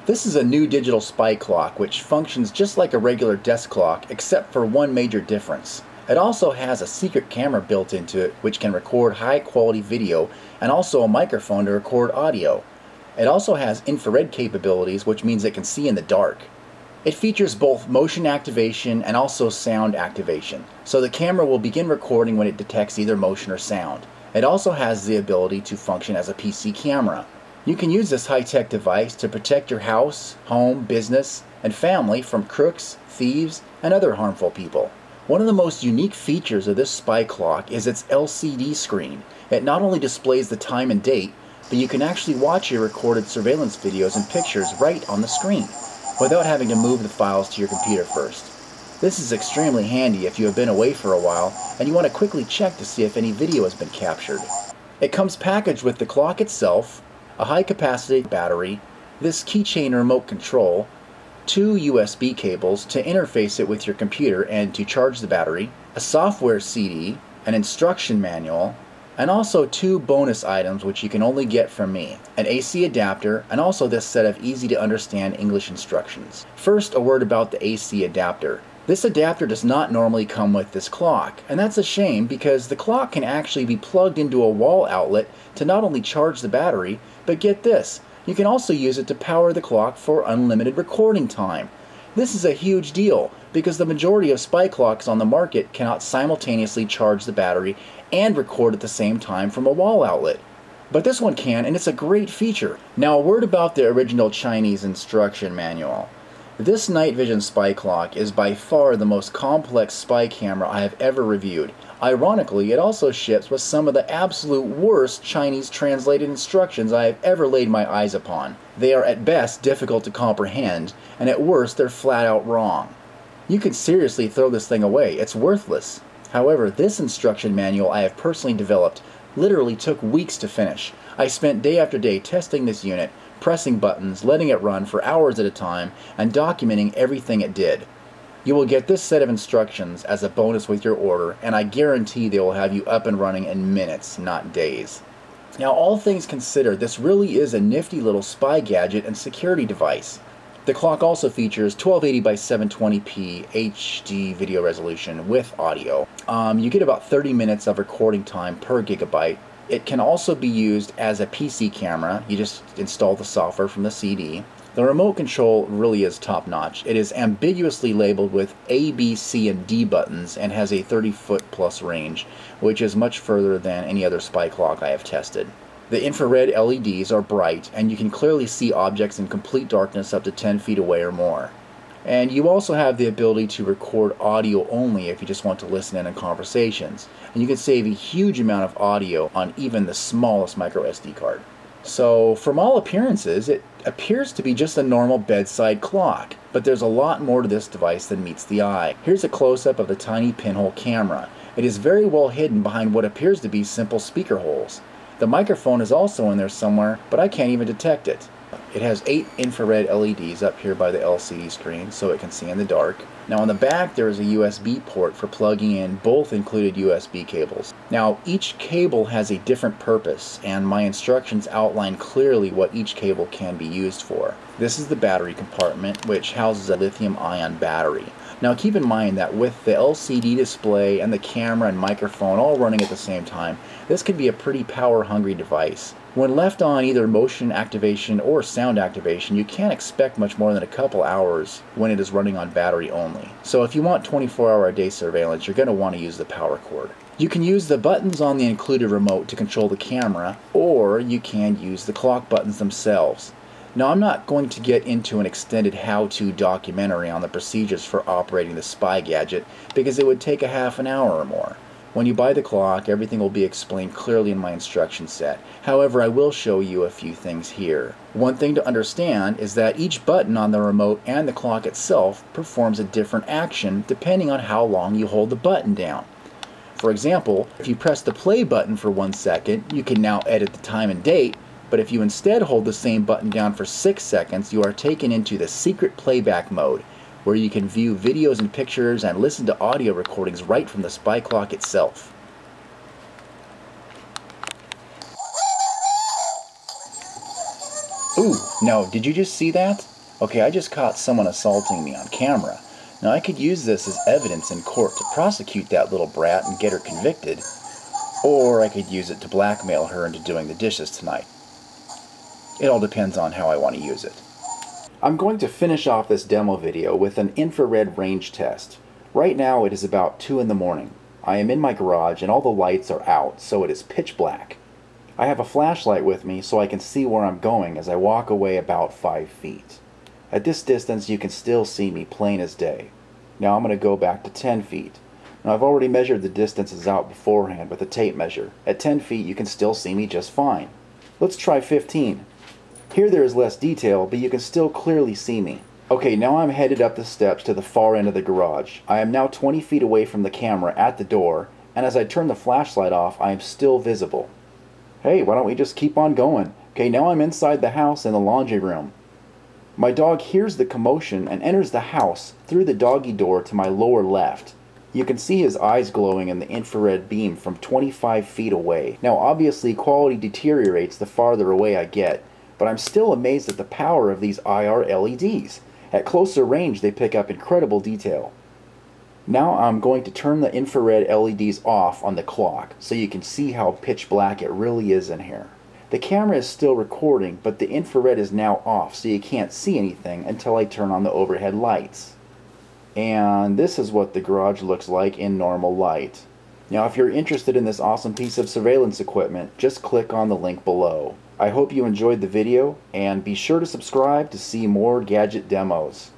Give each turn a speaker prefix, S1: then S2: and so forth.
S1: This is a new digital spy clock which functions just like a regular desk clock except for one major difference. It also has a secret camera built into it which can record high quality video and also a microphone to record audio. It also has infrared capabilities, which means it can see in the dark. It features both motion activation and also sound activation, so the camera will begin recording when it detects either motion or sound. It also has the ability to function as a PC camera. You can use this high-tech device to protect your house, home, business, and family from crooks, thieves, and other harmful people. One of the most unique features of this spy clock is its LCD screen. It not only displays the time and date, but you can actually watch your recorded surveillance videos and pictures right on the screen, without having to move the files to your computer first. This is extremely handy if you have been away for a while and you want to quickly check to see if any video has been captured. It comes packaged with the clock itself, a high-capacity battery, this keychain remote control, 2 USB cables to interface it with your computer and to charge the battery, a software CD, an instruction manual, and also 2 bonus items which you can only get from me, an AC adapter and also this set of easy to understand English instructions. First, a word about the AC adapter. This adapter does not normally come with this clock, and that's a shame because the clock can actually be plugged into a wall outlet to not only charge the battery, but get this, you can also use it to power the clock for unlimited recording time. This is a huge deal because the majority of spy clocks on the market cannot simultaneously charge the battery and record at the same time from a wall outlet. But this one can, and it's a great feature. Now a word about the original Chinese instruction manual. This night vision spy clock is by far the most complex spy camera I have ever reviewed. Ironically, it also ships with some of the absolute worst Chinese translated instructions I have ever laid my eyes upon. They are at best difficult to comprehend, and at worst they're flat out wrong. You could seriously throw this thing away, it's worthless. However, this instruction manual I have personally developed literally took weeks to finish. I spent day after day testing this unit, pressing buttons, letting it run for hours at a time, and documenting everything it did. You will get this set of instructions as a bonus with your order, and I guarantee they will have you up and running in minutes, not days. Now, all things considered, this really is a nifty little spy gadget and security device. The clock also features 1280 by 720p HD video resolution with audio. You get about 30 minutes of recording time per gigabyte. It can also be used as a PC camera. You just install the software from the CD. The remote control really is top-notch. It is ambiguously labeled with A, B, C, and D buttons and has a 30-foot plus range, which is much further than any other spy clock I have tested. The infrared LEDs are bright, and you can clearly see objects in complete darkness up to 10 feet away or more. And you also have the ability to record audio only if you just want to listen in on conversations. And you can save a huge amount of audio on even the smallest micro SD card. So, from all appearances, it appears to be just a normal bedside clock, but there's a lot more to this device than meets the eye. Here's a close-up of the tiny pinhole camera. It is very well hidden behind what appears to be simple speaker holes. The microphone is also in there somewhere, but I can't even detect it. It has 8 infrared LEDs up here by the LCD screen so it can see in the dark. Now on the back there is a USB port for plugging in both included USB cables. Now each cable has a different purpose, and my instructions outline clearly what each cable can be used for. This is the battery compartment, which houses a lithium-ion battery. Now keep in mind that with the LCD display and the camera and microphone all running at the same time, this could be a pretty power-hungry device. When left on either motion activation or sound activation, you can't expect much more than a couple hours when it is running on battery only. So if you want 24-hour-a-day surveillance, you're going to want to use the power cord. You can use the buttons on the included remote to control the camera, or you can use the clock buttons themselves. Now, I'm not going to get into an extended how-to documentary on the procedures for operating the spy gadget because it would take a half an hour or more. When you buy the clock, everything will be explained clearly in my instruction set. However, I will show you a few things here. One thing to understand is that each button on the remote and the clock itself performs a different action depending on how long you hold the button down. For example, if you press the play button for 1 second, you can now edit the time and date, but if you instead hold the same button down for 6 seconds, you are taken into the secret playback mode, where you can view videos and pictures and listen to audio recordings right from the spy clock itself. Ooh, no, did you just see that? Okay, I just caught someone assaulting me on camera. Now I could use this as evidence in court to prosecute that little brat and get her convicted, or I could use it to blackmail her into doing the dishes tonight. It all depends on how I want to use it. I'm going to finish off this demo video with an infrared range test. Right now it is about 2 in the morning. I am in my garage and all the lights are out, so it is pitch black. I have a flashlight with me so I can see where I'm going as I walk away about 5 feet. At this distance you can still see me plain as day. Now I'm going to go back to 10 feet. Now I've already measured the distances out beforehand with a tape measure. At 10 feet you can still see me just fine. Let's try 15. Here there is less detail, but you can still clearly see me. Okay, now I'm headed up the steps to the far end of the garage. I am now 20 feet away from the camera at the door, and as I turn the flashlight off I am still visible. Hey, why don't we just keep on going? Okay, now I'm inside the house in the laundry room. My dog hears the commotion and enters the house through the doggy door to my lower left. You can see his eyes glowing in the infrared beam from 25 feet away. Now obviously quality deteriorates the farther away I get, but I'm still amazed at the power of these IR LEDs. At closer range they pick up incredible detail. Now I'm going to turn the infrared LEDs off on the clock so you can see how pitch black it really is in here. The camera is still recording, but the infrared is now off so you can't see anything until I turn on the overhead lights. And this is what the garage looks like in normal light. Now if you're interested in this awesome piece of surveillance equipment, just click on the link below. I hope you enjoyed the video, and be sure to subscribe to see more gadget demos.